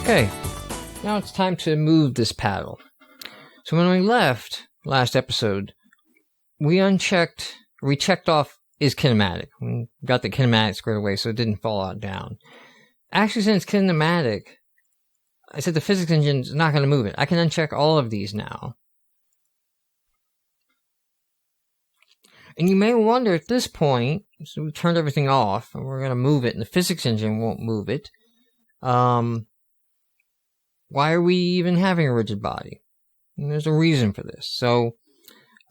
Okay, now it's time to move this paddle. So when we left last episode, we checked off is kinematic. We got the kinematic squared away so it didn't fall out down. Actually, since kinematic, I said the physics engine's not going to move it. I can uncheck all of these now. And you may wonder at this point, so we turned everything off, and we're going to move it, and the physics engine won't move it. Why are we even having a rigid body? And there's a reason for this. So,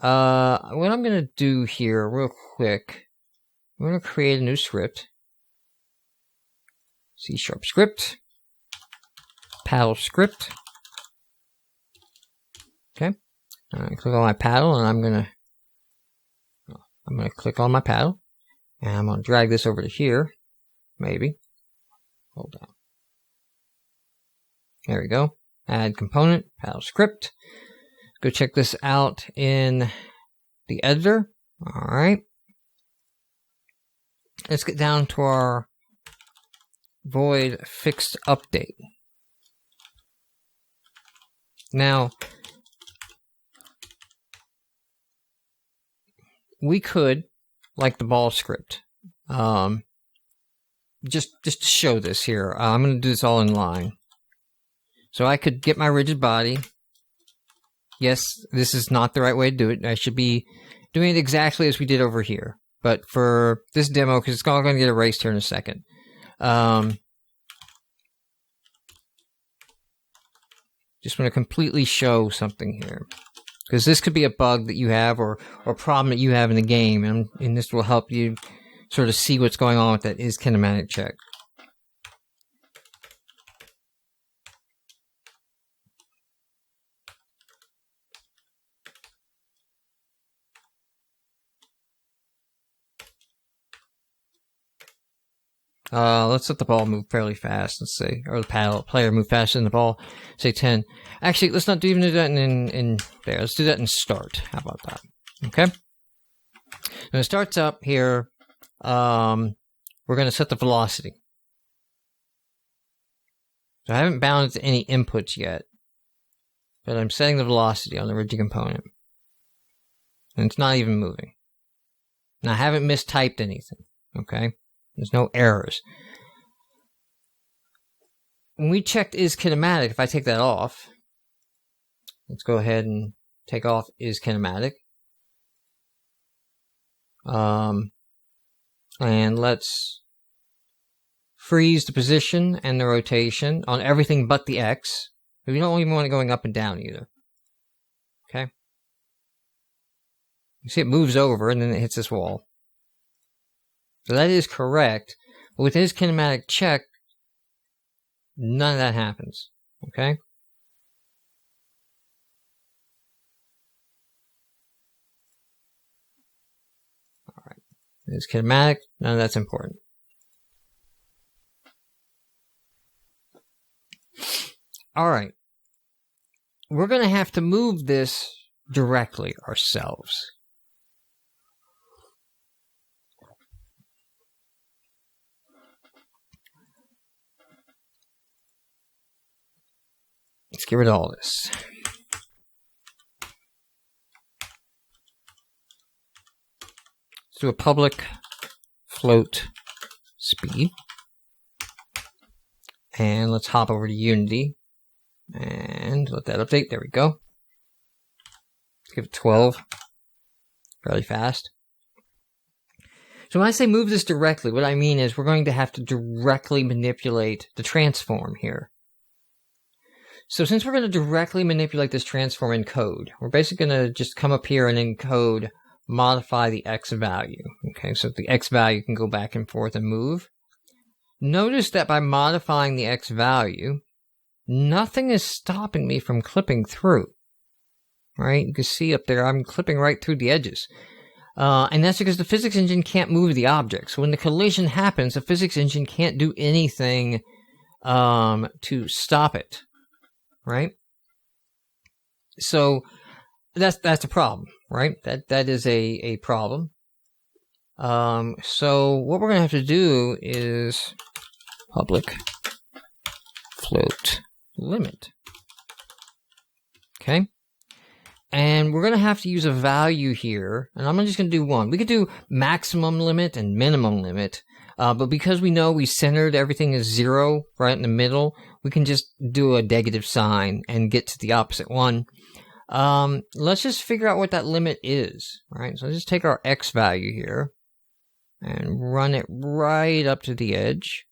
what I'm going to do here real quick, I'm going to create a new script. C# script. Paddle script. Okay. Click on my paddle, and I'm going to click on my paddle, and I'm going to drag this over to here. Maybe. Hold on. There we go. Add component, paddle script. Go check this out in the editor. All right. Let's get down to our void fixed update. Now, we could, like the ball script, just to show this here, I'm going to do this all in line. So I could get my rigid body. Yes, this is not the right way to do it. I should be doing it exactly as we did over here. But for this demo, because it's all going to get erased here in a second. Just want to completely show something here. Because this could be a bug that you have or a problem that you have in the game. And this will help you sort of see what's going on with that is kinematic check. Let's let the ball move fairly fast, let's say, or the player move faster than the ball, say 10. Actually, let's not even do that in there. Let's do that in start. How about that? Okay. When it starts up here, we're going to set the velocity. So I haven't bound it to any inputs yet, but I'm setting the velocity on the rigid component. And it's not even moving. And I haven't mistyped anything, okay? There's no errors. When we checked is kinematic, if I take that off, let's go ahead and take off is kinematic. And let's freeze the position and the rotation on everything but the X. We don't even want it going up and down either. Okay? You see it moves over and then it hits this wall. So that is correct, but with his kinematic check, none of that happens, okay? All right, his kinematic, none of that's important. All right, we're going to have to move this directly ourselves. Let's get rid of all this. Let's do a public float speed. And let's hop over to Unity. And let that update. There we go. Let's give it 12. Fairly fast. So when I say move this directly, what I mean is we're going to have to directly manipulate the transform here. So since we're going to directly manipulate this transform in code, we're basically going to just come up here and in code modify the X value. Okay, so the X value can go back and forth and move. Notice that by modifying the X value, nothing is stopping me from clipping through. Right? You can see up there, I'm clipping right through the edges. And that's because the physics engine can't move the object. So when the collision happens, the physics engine can't do anything to stop it. Right? So that's a problem, right? That is a problem. So what we're going to have to do is public float limit. Okay. And we're going to have to use a value here. And I'm just going to do one. We could do maximum limit and minimum limit. But because we know we centered everything as 0 right in the middle, we can just do a negative sign and get to the opposite one. Let's just figure out what that limit is. All right. So let's just take our x value here and run it right up to the edge.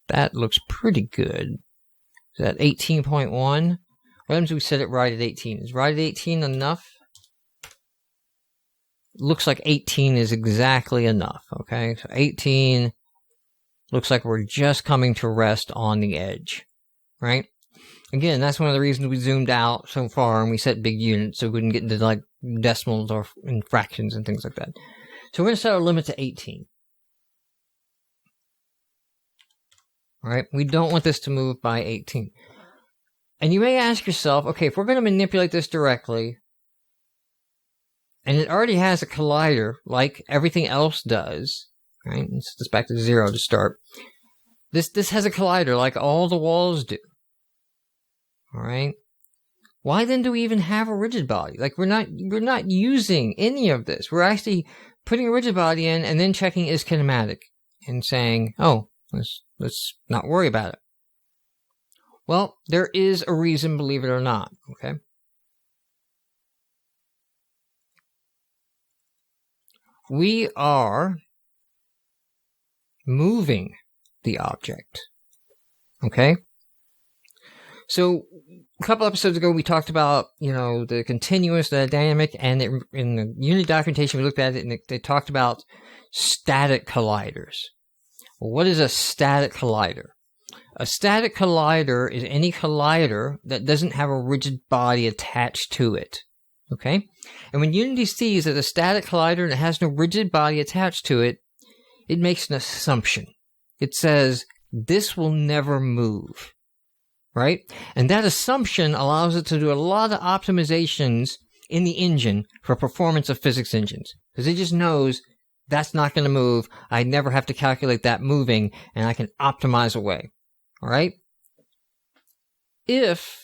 That looks pretty good. Is that 18.1? What happens if we set it right at 18? Is right at 18 enough? Looks like 18 is exactly enough, okay? So 18 looks like we're just coming to rest on the edge, right? Again, that's one of the reasons we zoomed out so far and we set big units so we wouldn't get into like decimals or fractions and things like that. So we're going to set our limit to 18. All right? We don't want this to move by 18. And you may ask yourself, okay, if we're going to manipulate this directly, and it already has a collider like everything else does, right? Let's set this back to 0 to start. This has a collider like all the walls do. All right? Why then do we even have a rigid body? Like we're not using any of this. We're actually putting a rigid body in and then checking is kinematic and saying, oh, let's not worry about it. Well, there is a reason, believe it or not, okay? We are moving the object, okay? So a couple episodes ago, we talked about, the continuous, the dynamic, and in the Unity documentation, we looked at it, and they talked about static colliders. Well, what is a static collider? A static collider is any collider that doesn't have a rigid body attached to it. Okay? And when Unity sees that a static collider that has no rigid body attached to it, it makes an assumption. It says, this will never move. Right? And that assumption allows it to do a lot of optimizations in the engine for performance of physics engines. Because it just knows that's not going to move. I never have to calculate that moving, and I can optimize away. All right? If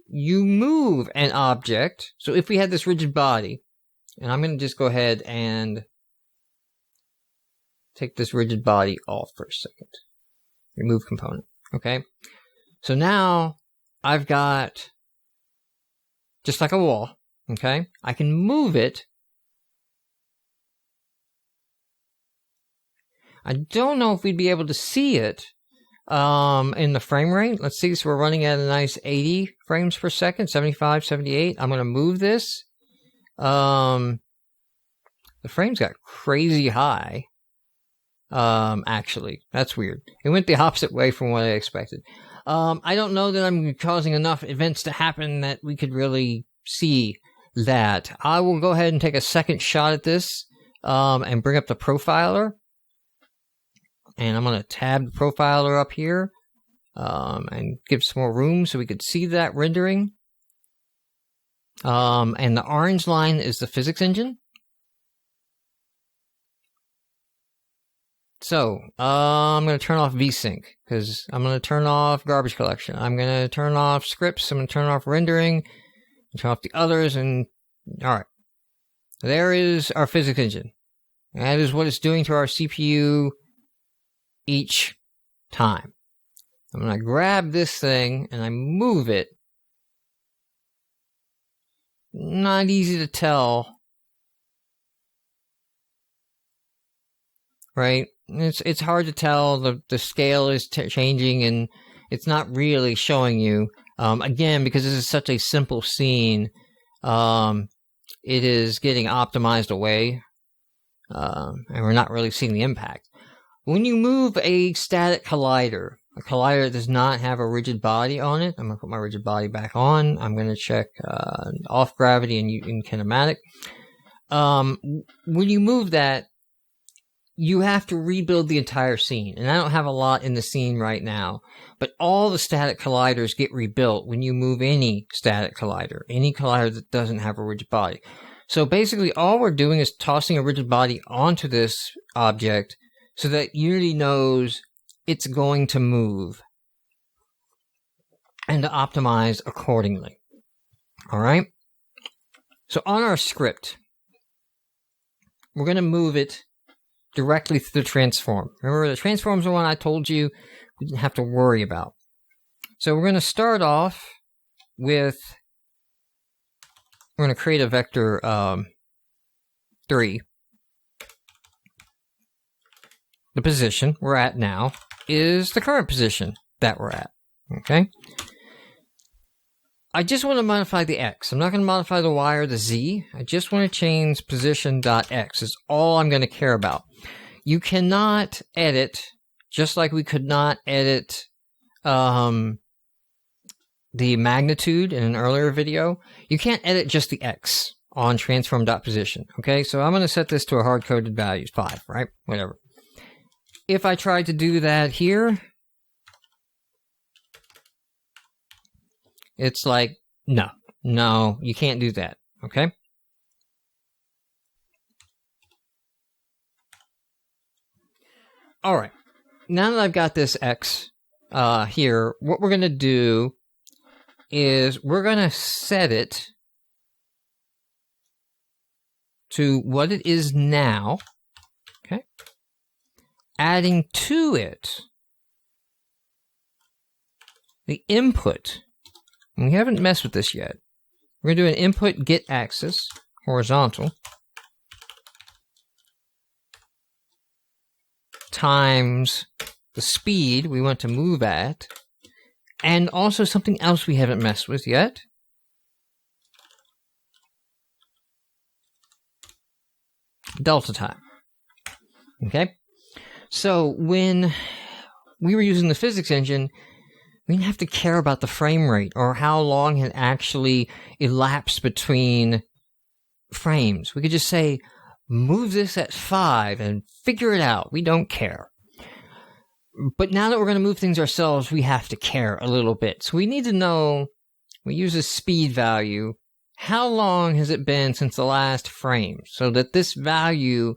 you move an object, so if we had this rigid body, and I'm going to just go ahead and take this rigid body off for a second. Remove component. Okay? So now I've got just like a wall. Okay? I can move it. I don't know if we'd be able to see it in the frame rate. Let's see, so we're running at a nice 80 frames per second, 75, 78. I'm going to move this. The frames got crazy high. Actually, that's weird. It went the opposite way from what I expected. I don't know that I'm causing enough events to happen that we could really see that. I will go ahead and take a second shot at this and bring up the profiler. And I'm going to tab the profiler up here and give some more room so we could see that rendering. And the orange line is the physics engine. So, I'm going to turn off VSync because I'm going to turn off garbage collection. I'm going to turn off scripts. I'm going to turn off rendering. Turn off the others. And, alright. There is our physics engine. That is what it's doing to our CPU each time. I'm going to grab this thing and I move it. Not easy to tell. Right? It's hard to tell. The scale is changing and it's not really showing you. Again, because this is such a simple scene, it is getting optimized away. And we're not really seeing the impact. When you move a static collider, a collider that does not have a rigid body on it, I'm going to put my rigid body back on. I'm going to check off gravity and kinematic. When you move that, you have to rebuild the entire scene. And I don't have a lot in the scene right now, but all the static colliders get rebuilt when you move any static collider, any collider that doesn't have a rigid body. So basically all we're doing is tossing a rigid body onto this object so that Unity knows it's going to move and to optimize accordingly. All right? So on our script, we're going to move it directly through the transform. Remember, the transform is the one I told you we didn't have to worry about. So we're going to start off with, we're going to create a vector 3. The position we're at now is the current position that we're at. Okay? I just want to modify the X. I'm not going to modify the Y or the Z. I just want to change position.X is all I'm going to care about. You cannot edit, just like we could not edit the magnitude in an earlier video. You can't edit just the X on transform.position. Okay, so I'm going to set this to a hard-coded value, 5, right? Whatever. If I tried to do that here, it's like, no, you can't do that, okay? All right, now that I've got this X here, what we're going to do is we're going to set it to what it is now, okay? Adding to it the input. And we haven't messed with this yet. We're going to do an input get axis, horizontal, times the speed we want to move at, and also something else we haven't messed with yet. Delta time. Okay? So when we were using the physics engine, we didn't have to care about the frame rate or how long it actually elapsed between frames. We could just say, move this at 5 and figure it out. We don't care. But now that we're going to move things ourselves, we have to care a little bit. So we need to know, we use a speed value, how long has it been since the last frame? So that this value,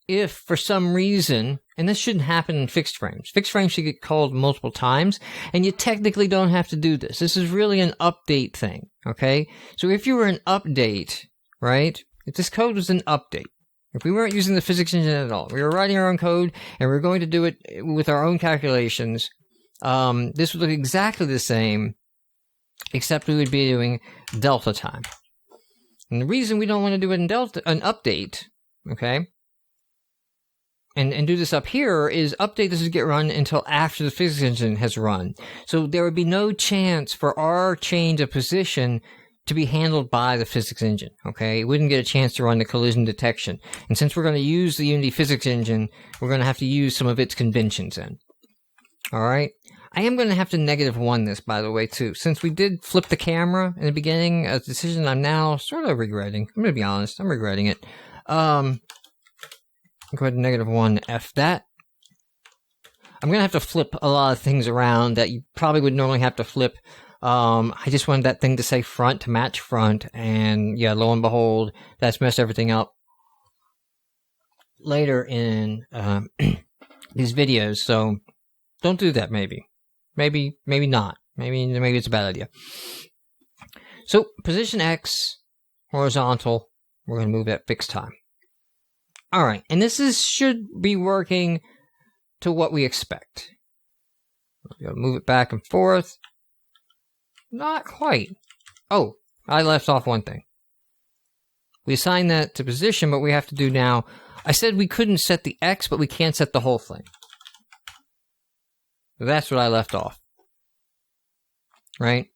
if for some reason, and this shouldn't happen in fixed frames. Fixed frames should get called multiple times, and you technically don't have to do this. This is really an update thing, okay? So if you were an update, right? If this code was an update, if we weren't using the physics engine at all, we were writing our own code, and we were going to do it with our own calculations, this would look exactly the same, except we would be doing delta time. And the reason we don't want to do it in an update, okay, and do this up here is update doesn't get run until after the physics engine has run. So there would be no chance for our change of position to be handled by the physics engine, okay? It wouldn't get a chance to run the collision detection. And since we're going to use the Unity physics engine, we're going to have to use some of its conventions in. All right? I am going to have to -1 this, by the way, too. Since we did flip the camera in the beginning, a decision I'm now sort of regretting. I'm going to be honest. I'm regretting it. Go ahead and -1 F that. I'm going to have to flip a lot of things around that you probably would normally have to flip. I just wanted that thing to say front to match front, and yeah, lo and behold, that's messed everything up later in these videos, so don't do that maybe. Maybe not. Maybe it's a bad idea. So, position X, horizontal, we're going to move at fixed time. Alright, and this should be working to what we expect. We're going to move it back and forth. Not quite. Oh, I left off one thing. We assigned that to position, but we have to do now. I said we couldn't set the X, but we can set the whole thing. So that's what I left off. Right?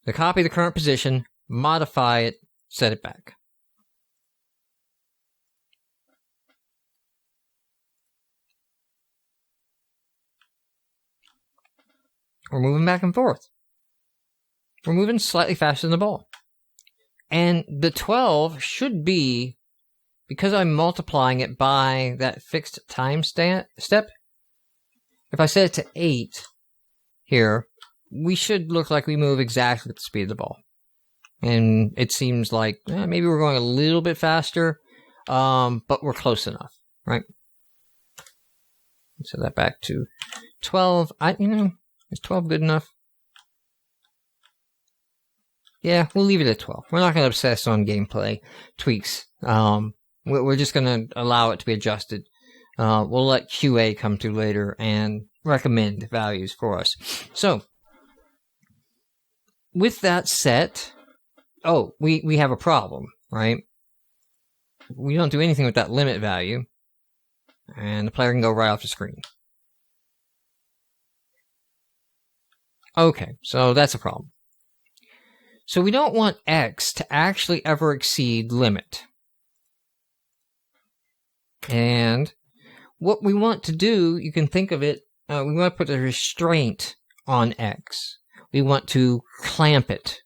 So copy the current position, modify it, set it back. We're moving back and forth. We're moving slightly faster than the ball. And the 12 should be, because I'm multiplying it by that fixed time step, if I set it to 8 here, we should look like we move exactly at the speed of the ball. And it seems like maybe we're going a little bit faster, but we're close enough, right? Set that back to 12. Is 12 good enough? Yeah, we'll leave it at 12. We're not going to obsess on gameplay tweaks. We're just going to allow it to be adjusted. We'll let QA come through later and recommend values for us. So, with that set, we have a problem, right? We don't do anything with that limit value, and the player can go right off the screen. Okay, so that's a problem. So we don't want X to actually ever exceed limit. And what we want to do, you can think of it, we want to put a restraint on X. We want to clamp it.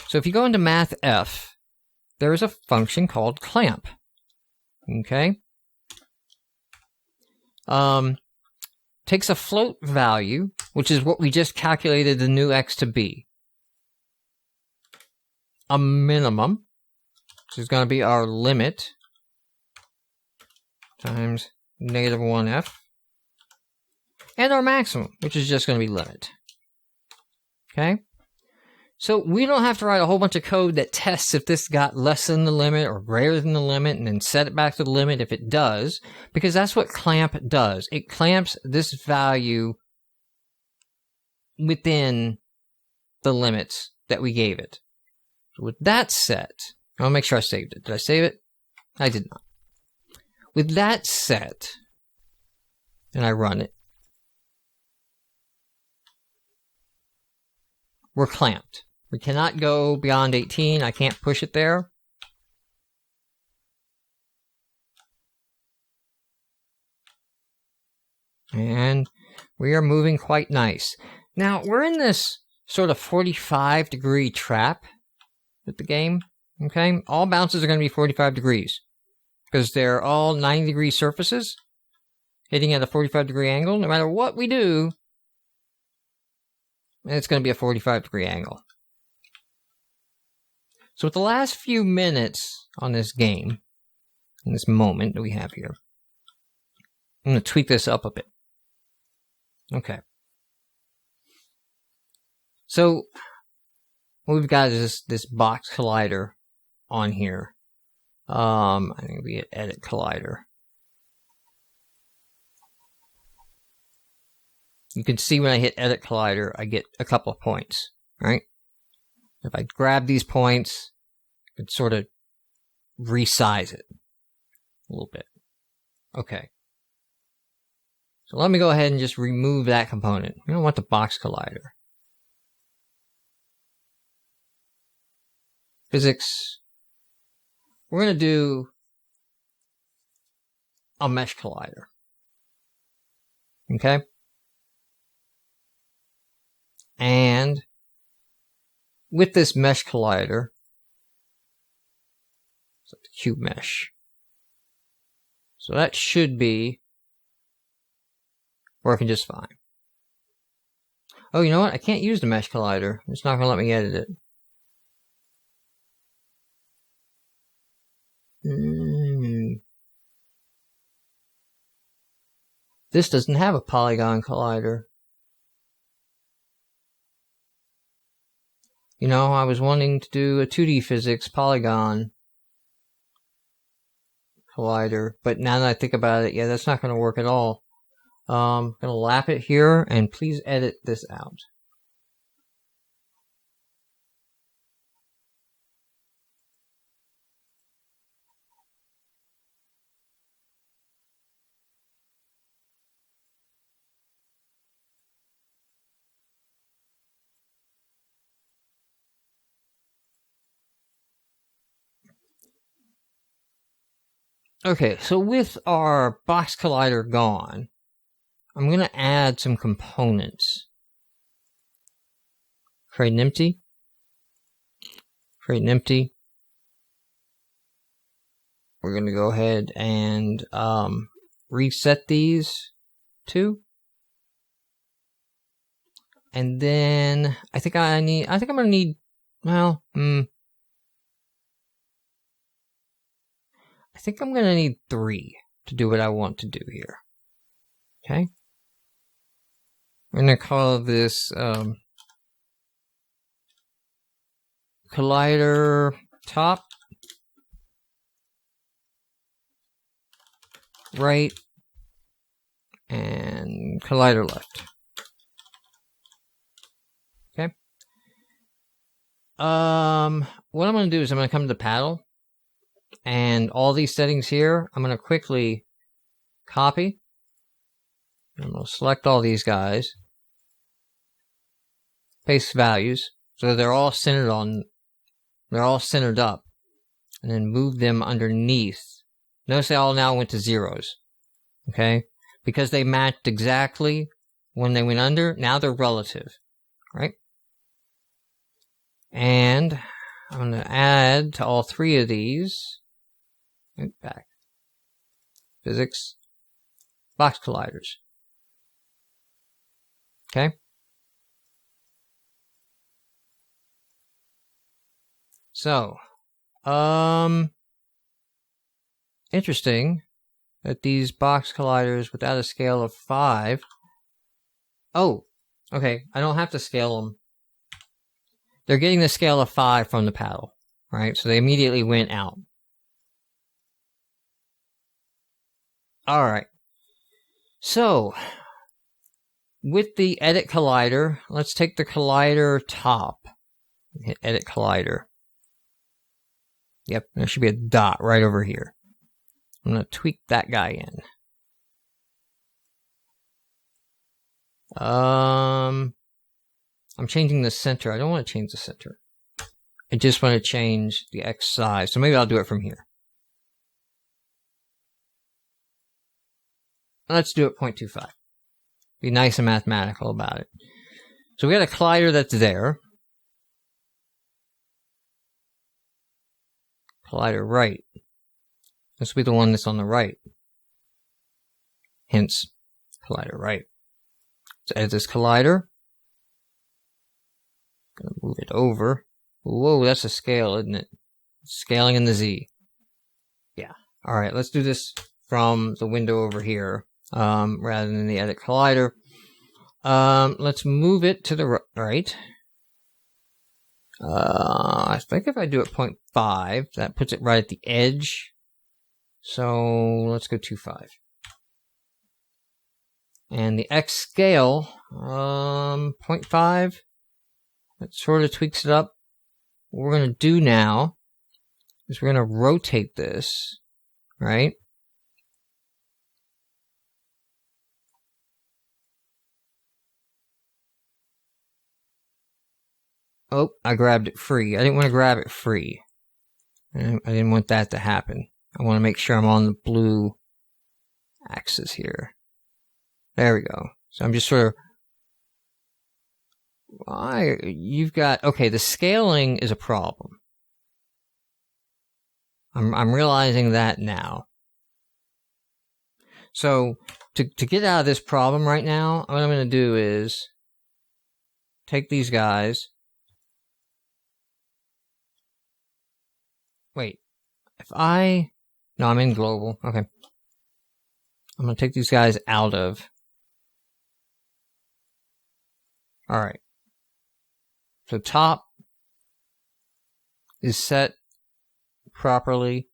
So if you go into mathf, there is a function called clamp. Okay? Takes a float value, which is what we just calculated the new X to be. A minimum, which is going to be our limit, times -1f, and our maximum, which is just going to be limit. Okay? So we don't have to write a whole bunch of code that tests if this got less than the limit or greater than the limit and then set it back to the limit if it does, because that's what clamp does. It clamps this value within the limits that we gave it. So with that set, I'll make sure I saved it. Did I save it? I did not. With that set, and I run it, we're clamped. We cannot go beyond 18. I can't push it there. And we are moving quite nice. Now, we're in this sort of 45-degree trap with the game. Okay? All bounces are going to be 45 degrees because they're all 90-degree surfaces hitting at a 45-degree angle. No matter what we do, it's going to be a 45-degree angle. So with the last few minutes on this game, in this moment that we have here, I'm going to tweak this up a bit. Okay. So what we've got is this box collider on here. I think we hit edit collider. You can see when I hit edit collider, I get a couple of points, right? If I grab these points, I can sort of resize it a little bit. Okay. So let me go ahead and just remove that component. We don't want the box collider. Physics. We're going to do a mesh collider. Okay? And with this mesh collider, so the cube mesh. So that should be working just fine. Oh, you know what? I can't use the mesh collider. It's not going to let me edit it. This doesn't have a polygon collider. You know, I was wanting to do a 2D physics polygon collider, but now that I think about it, yeah, that's not going to work at all. I'm going to lap it here, and please edit this out. Okay, so with our box collider gone, I'm going to add some components. Create an empty. Create an empty. We're going to go ahead and reset these two. And then I think I'm going to need, well, I think I'm going to need 3 to do what I want to do here. Okay. We're going to call this collider top, right, and collider left. Okay. What I'm going to do is I'm going to come to the paddle, and all these settings here, I'm going to quickly copy. I'm going to select all these guys, paste values, so they're all centered up, and then move them underneath. Notice they all now went to zeros, okay? Because they matched exactly when they went under, now they're relative, right? And I'm going to add to all three of these, right back, physics, box colliders. Okay. So, interesting that these box colliders without a scale of 5. Oh, okay. I don't have to scale them. They're getting the scale of 5 from the paddle, right? So they immediately went out. All right. So, with the edit collider, let's take the collider top. Hit edit collider. Yep, there should be a dot right over here. I'm going to tweak that guy in. I'm changing the center. I don't want to change the center. I just want to change the X size. So maybe I'll do it from here. Let's do it 0.25. Be nice and mathematical about it. So we got a collider that's there. Collider right. This will be the one that's on the right. Hence, collider right. Let's edit this collider. Gonna move it over. Whoa, that's a scale, isn't it? Scaling in the Z. Yeah. Alright, let's do this from the window over here, rather than the edit collider. Let's move it to the right. I think if I do it 0.5, that puts it right at the edge. So let's go 2.5. And the X scale, 0.5. That sort of tweaks it up. What we're going to do now is we're going to rotate this, right? Oh, I grabbed it free. I didn't want to grab it free. I didn't want that to happen. I want to make sure I'm on the blue axis here. There we go. So I'm just sort of... Why? You've got... Okay, the scaling is a problem. I'm realizing that now. So, to get out of this problem right now, what I'm going to do is take these guys. Wait. If I... No, I'm in global. Okay. I'm going to take these guys out of... Alright. So top is set properly.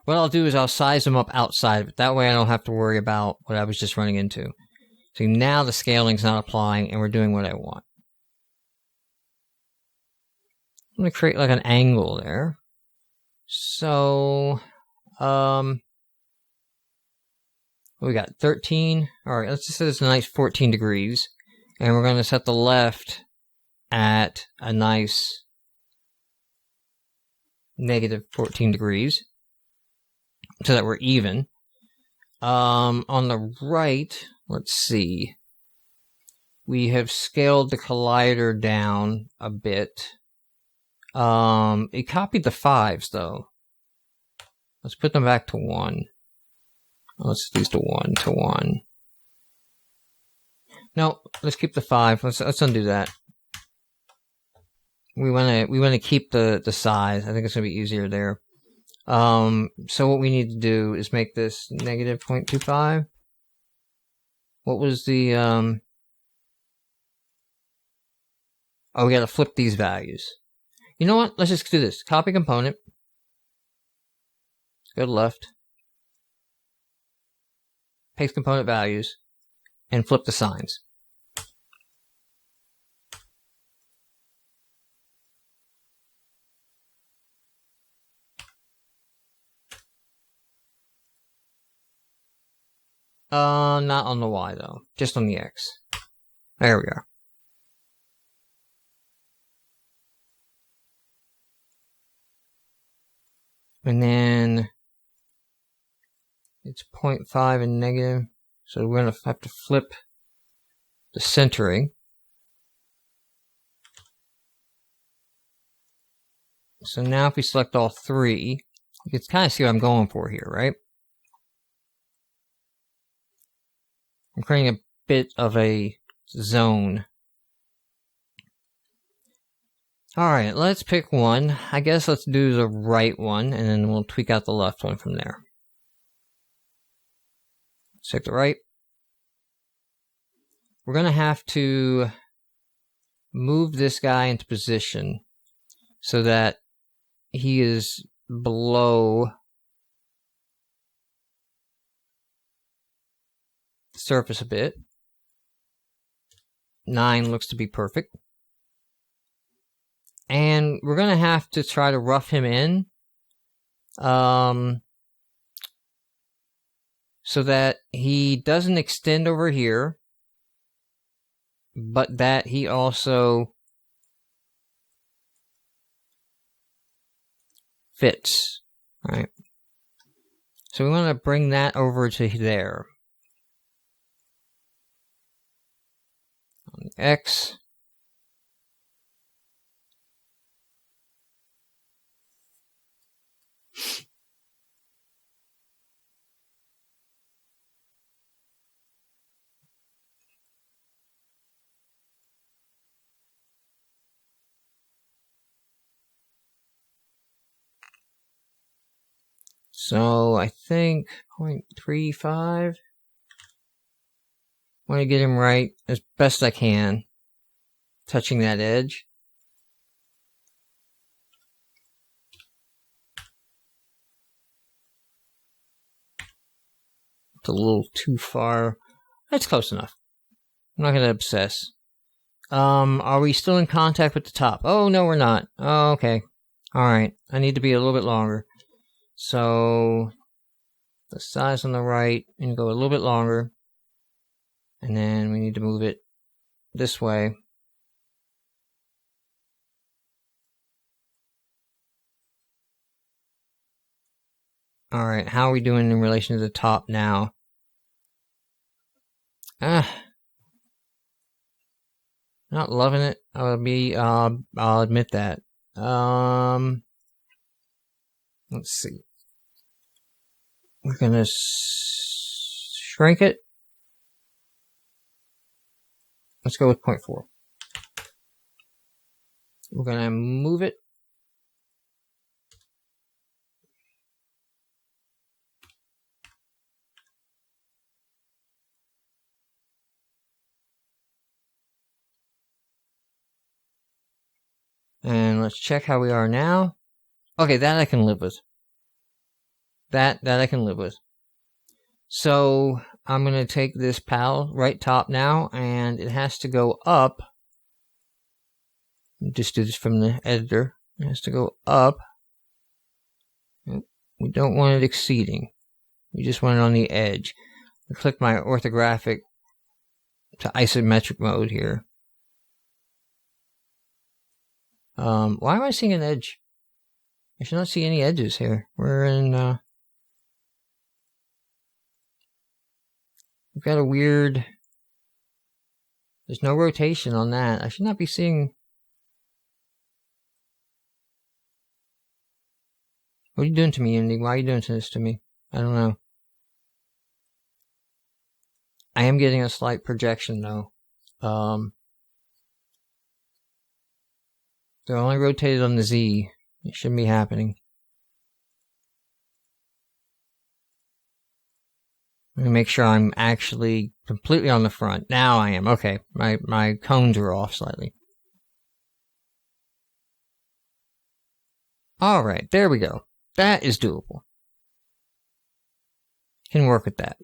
What I'll do is I'll size them up outside of it. That way I don't have to worry about what I was just running into. So now the scaling's not applying and we're doing what I want. I'm going to create like an angle there. So, we got 13. Alright, let's just say it's a nice 14 degrees. And we're going to set the left at a nice negative 14 degrees. So that we're even. On the right, let's see. We have scaled the collider down a bit. It copied the 5s though. Let's put them back to 1. Let's do to 1 to 1. No, let's keep the 5. Let's undo that. We wanna keep the size. I think it's gonna be easier there. So what we need to do is make this negative 0.25. What was the, oh, we gotta flip these values. You know what? Let's just do this. Copy component. Go to left. Paste component values. And flip the signs. Not on the Y though. Just on the X. There we are. And then it's 0.5 and negative. So we're going to have to flip the centering. So now if we select all three, you can kind of see what I'm going for here, right? I'm creating a bit of a zone. Alright, let's pick one. I guess let's do the right one, and then we'll tweak out the left one from there. Let's take the right. We're going to have to move this guy into position so that he is below the surface a bit. 9 looks to be perfect. And we're going to have to try to rough him in so that he doesn't extend over here, but that he also fits, right? So we want to bring that over to there. On X. So I think 0.35. Want to get him right as best I can, touching that edge. It's a little too far. That's close enough. I'm not going to obsess. Are we still in contact with the top? Oh, no, we're not. Oh, okay. Alright, I need to be a little bit longer. So, the size on the right, and go a little bit longer. And then we need to move it this way. Alright, how are we doing in relation to the top now? Not loving it. I'll admit that. Let's see. We're gonna shrink it. Let's go with 0.4. We're gonna move it. And let's check how we are now. Okay, that I can live with. That I can live with. So I'm going to take this PAL right top now, and it has to go up. Just do this from the editor. It has to go up. We don't want it exceeding. We just want it on the edge. I click my orthographic to isometric mode here. Why am I seeing an edge? I should not see any edges here. We're in, we've got a weird, there's no rotation on that. I should not be seeing, what are you doing to me, Unity? Why are you doing this to me? I don't know. I am getting a slight projection though. They're only rotated on the Z. It shouldn't be happening. Let me make sure I'm actually completely on the front. Now I am. Okay, my cones are off slightly. Alright, there we go. That is doable. Can work with that.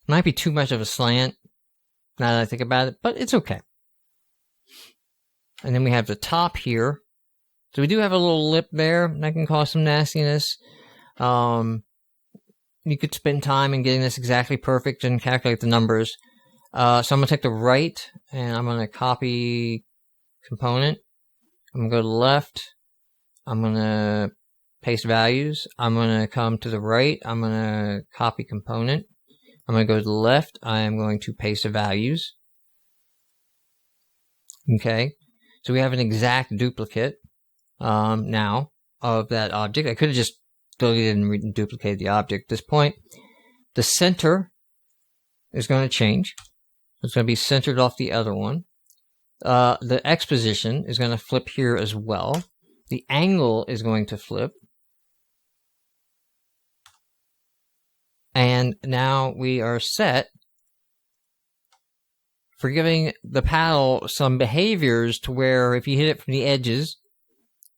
Might be too much of a slant, now that I think about it, but it's okay. And then we have the top here. So we do have a little lip there. That can cause some nastiness. You could spend time in getting this exactly perfect and calculate the numbers. So I'm going to take the right, and I'm going to copy component. I'm going to go to the left. I'm going to paste values. I'm going to come to the right. I'm going to copy component. I'm going to go to the left. I am going to paste the values. Okay. So we have an exact duplicate now of that object. I could have just deleted and duplicated the object at this point. The center is going to change. It's going to be centered off the other one. The X position is going to flip here as well. The angle is going to flip. And now we are set for giving the paddle some behaviors to where if you hit it from the edges,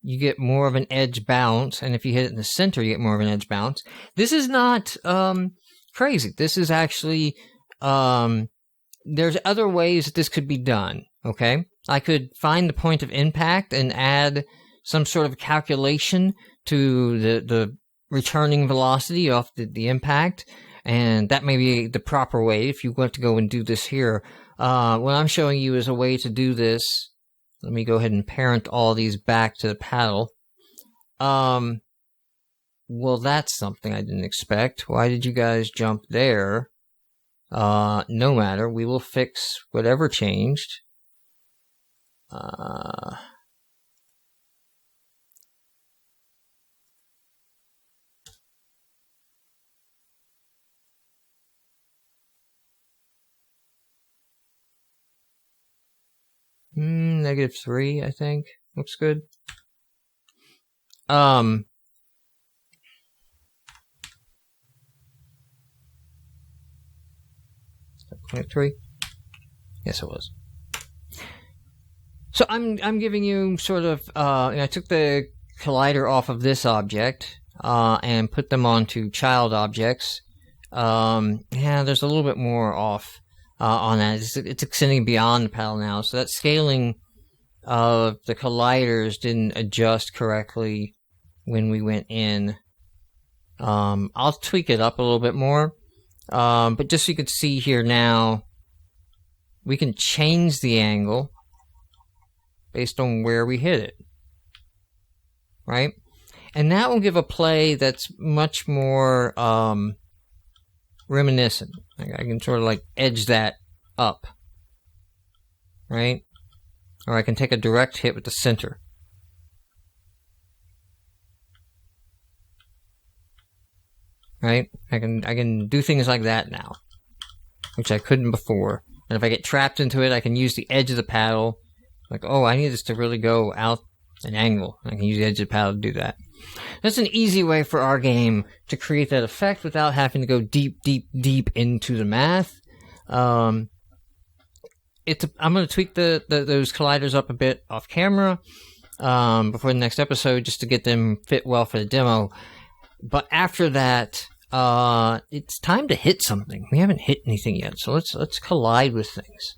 you get more of an edge bounce, and if you hit it in the center, you get more of an edge bounce. This is not crazy. This is actually there's other ways that this could be done. Okay, I could find the point of impact and add some sort of calculation to the returning velocity off the impact, and that may be the proper way if you want to go and do this here. What I'm showing you is a way to do this. Let me go ahead and parent all these back to the paddle. Well, that's something I didn't expect. Why did you guys jump there? No matter. We will fix whatever changed. -3, I think. Looks good. 0.3? Yes, it was. So I'm giving you sort of, I took the collider off of this object, and put them onto child objects. Yeah, there's a little bit more off. On that. It's extending beyond the paddle now, so that scaling of the colliders didn't adjust correctly when we went in. I'll tweak it up a little bit more, but just so you can see here now, we can change the angle based on where we hit it, right? And that will give a play that's much more reminiscent. I can sort of like edge that up, right? Or I can take a direct hit with the center. Right? I can do things like that now, which I couldn't before. And if I get trapped into it, I can use the edge of the paddle. Like, oh, I need this to really go out an angle. I can use the edge of the paddle to do that. That's an easy way for our game to create that effect without having to go deep, deep, deep into the math. I'm going to tweak those colliders up a bit off camera before the next episode, just to get them fit well for the demo. But after that, it's time to hit something. We haven't hit anything yet, so let's collide with things.